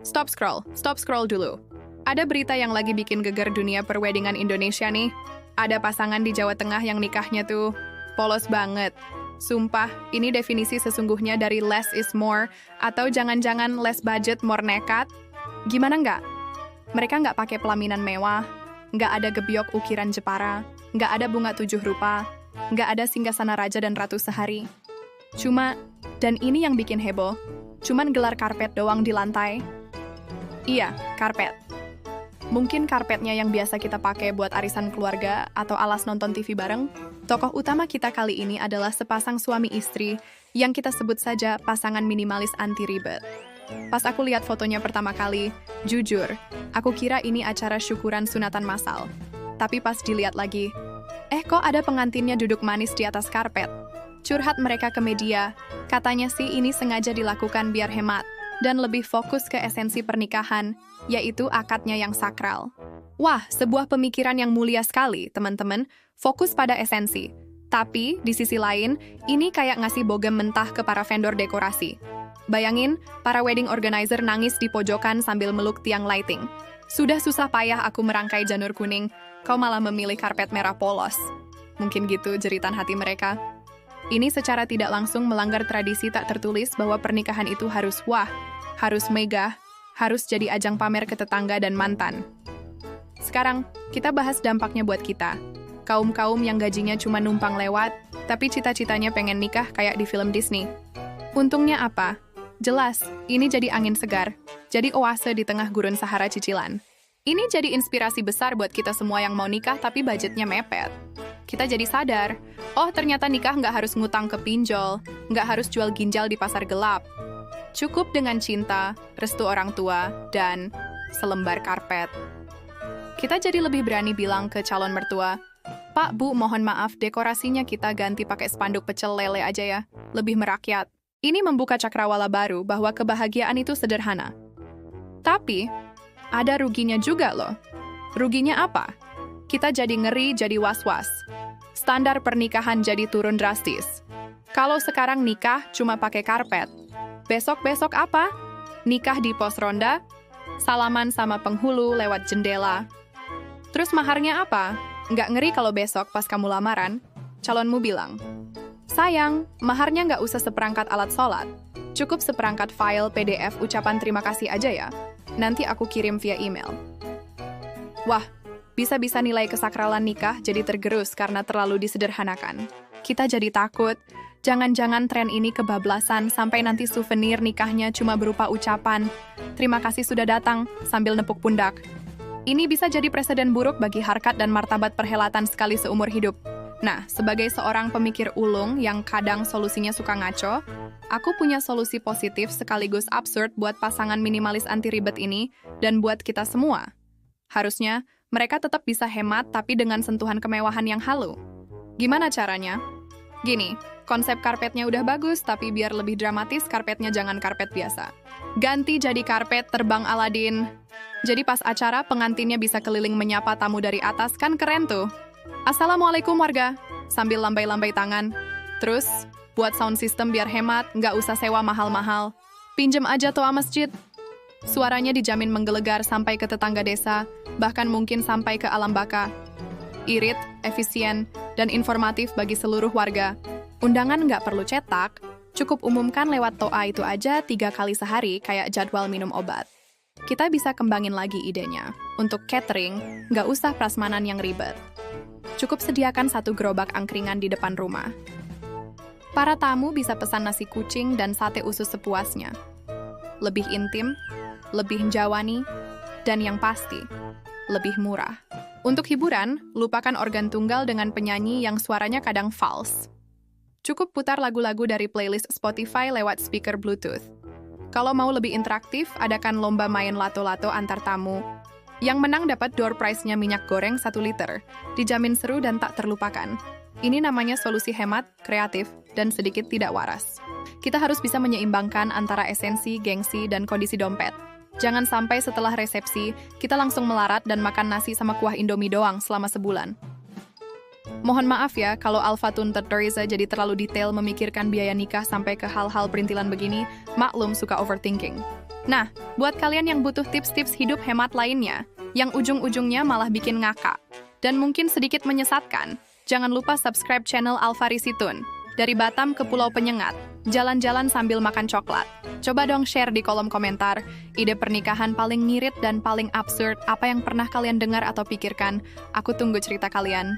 Stop scroll dulu. Ada berita yang lagi bikin geger dunia perweddingan Indonesia nih. Ada pasangan di Jawa Tengah yang nikahnya tuh polos banget. Sumpah, ini definisi sesungguhnya dari less is more, atau jangan-jangan less budget more nekat. Gimana nggak? Mereka nggak pakai pelaminan mewah, nggak ada gebyok ukiran Jepara, nggak ada bunga 7 rupa, nggak ada singgasana raja dan ratu sehari. Dan ini yang bikin heboh, cuman gelar karpet doang di lantai. Iya, karpet. Mungkin karpetnya yang biasa kita pakai buat arisan keluarga atau alas nonton TV bareng. Tokoh utama kita kali ini adalah sepasang suami istri yang kita sebut saja pasangan minimalis anti ribet. Pas aku lihat fotonya pertama kali, jujur, aku kira ini acara syukuran sunatan massal. Tapi pas dilihat lagi, kok ada pengantinnya duduk manis di atas karpet? Curhat mereka ke media, katanya sih ini sengaja dilakukan biar hemat dan lebih fokus ke esensi pernikahan, yaitu akadnya yang sakral. Wah, sebuah pemikiran yang mulia sekali, teman-teman, fokus pada esensi. Tapi, di sisi lain, ini kayak ngasih bogem mentah ke para vendor dekorasi. Bayangin, para wedding organizer nangis di pojokan sambil meluk tiang lighting. Sudah susah payah aku merangkai janur kuning, kau malah memilih karpet merah polos. Mungkin gitu jeritan hati mereka. Ini secara tidak langsung melanggar tradisi tak tertulis bahwa pernikahan itu harus wah, harus megah, harus jadi ajang pamer ke tetangga dan mantan. Sekarang, kita bahas dampaknya buat kita. Kaum-kaum yang gajinya cuma numpang lewat, tapi cita-citanya pengen nikah kayak di film Disney. Untungnya apa? Jelas, ini jadi angin segar, jadi oase di tengah gurun Sahara cicilan. Ini jadi inspirasi besar buat kita semua yang mau nikah tapi budgetnya mepet. Kita jadi sadar, oh ternyata nikah nggak harus ngutang ke pinjol, nggak harus jual ginjal di pasar gelap. Cukup dengan cinta, restu orang tua, dan selembar karpet. Kita jadi lebih berani bilang ke calon mertua, Pak, Bu, mohon maaf, dekorasinya kita ganti pakai spanduk pecel lele aja ya, lebih merakyat. Ini membuka cakrawala baru bahwa kebahagiaan itu sederhana. Tapi, ada ruginya juga loh. Ruginya apa? Kita jadi ngeri, jadi was-was. Standar pernikahan jadi turun drastis. Kalau sekarang nikah cuma pakai karpet, besok-besok apa? Nikah di pos ronda, salaman sama penghulu lewat jendela. Terus maharnya apa? Nggak ngeri kalau besok pas kamu lamaran, calonmu bilang, sayang, maharnya nggak usah seperangkat alat sholat. Cukup seperangkat file PDF ucapan terima kasih aja ya. Nanti aku kirim via email. Wah, bisa-bisa nilai kesakralan nikah jadi tergerus karena terlalu disederhanakan. Kita jadi takut, jangan-jangan tren ini kebablasan sampai nanti souvenir nikahnya cuma berupa ucapan, terima kasih sudah datang, sambil nepuk pundak. Ini bisa jadi presiden buruk bagi harkat dan martabat perhelatan sekali seumur hidup. Nah, sebagai seorang pemikir ulung yang kadang solusinya suka ngaco, aku punya solusi positif sekaligus absurd buat pasangan minimalis anti ribet ini dan buat kita semua. Harusnya, mereka tetap bisa hemat tapi dengan sentuhan kemewahan yang halu. Gimana caranya? Gini, konsep karpetnya udah bagus tapi biar lebih dramatis karpetnya jangan karpet biasa. Ganti jadi karpet terbang Aladin. Jadi pas acara pengantinnya bisa keliling menyapa tamu dari atas, kan keren tuh. Assalamualaikum warga, sambil lambai-lambai tangan. Terus, buat sound system biar hemat, nggak usah sewa mahal-mahal. Pinjem aja toa masjid. Suaranya dijamin menggelegar sampai ke tetangga desa, bahkan mungkin sampai ke alam baka. Irit, efisien, dan informatif bagi seluruh warga. Undangan nggak perlu cetak, cukup umumkan lewat toa itu aja 3 kali sehari kayak jadwal minum obat. Kita bisa kembangin lagi idenya. Untuk catering, nggak usah prasmanan yang ribet. Cukup sediakan 1 gerobak angkringan di depan rumah. Para tamu bisa pesan nasi kucing dan sate usus sepuasnya. Lebih intim, lebih jawani, dan yang pasti, lebih murah. Untuk hiburan, lupakan organ tunggal dengan penyanyi yang suaranya kadang false. Cukup putar lagu-lagu dari playlist Spotify lewat speaker Bluetooth. Kalau mau lebih interaktif, adakan lomba main lato-lato antar tamu. Yang menang dapat door prize-nya minyak goreng 1 liter. Dijamin seru dan tak terlupakan. Ini namanya solusi hemat, kreatif, dan sedikit tidak waras. Kita harus bisa menyeimbangkan antara esensi, gengsi, dan kondisi dompet. Jangan sampai setelah resepsi, kita langsung melarat dan makan nasi sama kuah Indomie doang selama sebulan. Mohon maaf ya kalau Alfatun Teresa jadi terlalu detail memikirkan biaya nikah sampai ke hal-hal perintilan begini, maklum suka overthinking. Nah, buat kalian yang butuh tips-tips hidup hemat lainnya, yang ujung-ujungnya malah bikin ngakak, dan mungkin sedikit menyesatkan, jangan lupa subscribe channel Alvarisitun. Dari Batam ke Pulau Penyengat, jalan-jalan sambil makan coklat. Coba dong share di kolom komentar, ide pernikahan paling ngirit dan paling absurd apa yang pernah kalian dengar atau pikirkan. Aku tunggu cerita kalian.